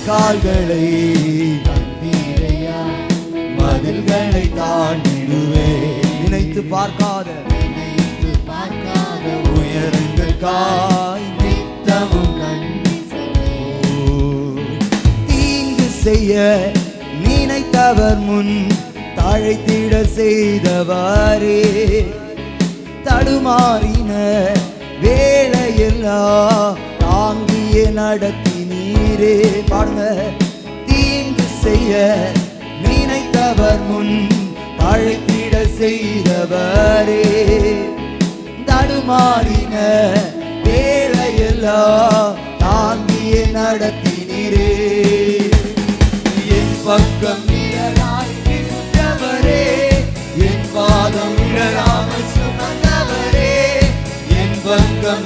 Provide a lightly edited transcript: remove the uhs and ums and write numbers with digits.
கால்களை மதில்களை தாண்டிடுவே. நினைத்து பார்க்காத உயரங்களுக்காய் நித்தமும் நன்றி தீங்கு செய்ய நினைத்தவர் முன் தழைத்திட செய்தவாரே. தடுமாறின வேளையெல்லாம் தாங்கிய நடத்தினீரே. பாருங்க, தீங்கு செய்ய நினைத்தவர் முன் தழைத்திட செய்தவரே. தடுமாறின வேளையெல்லாம் தாங்கிய நடத்தினீரே. என் பக்கம் நிழலாய் இருந்தவரே, என் பாதம் இடராமல் சுமந்தவரே, என் பக்கம்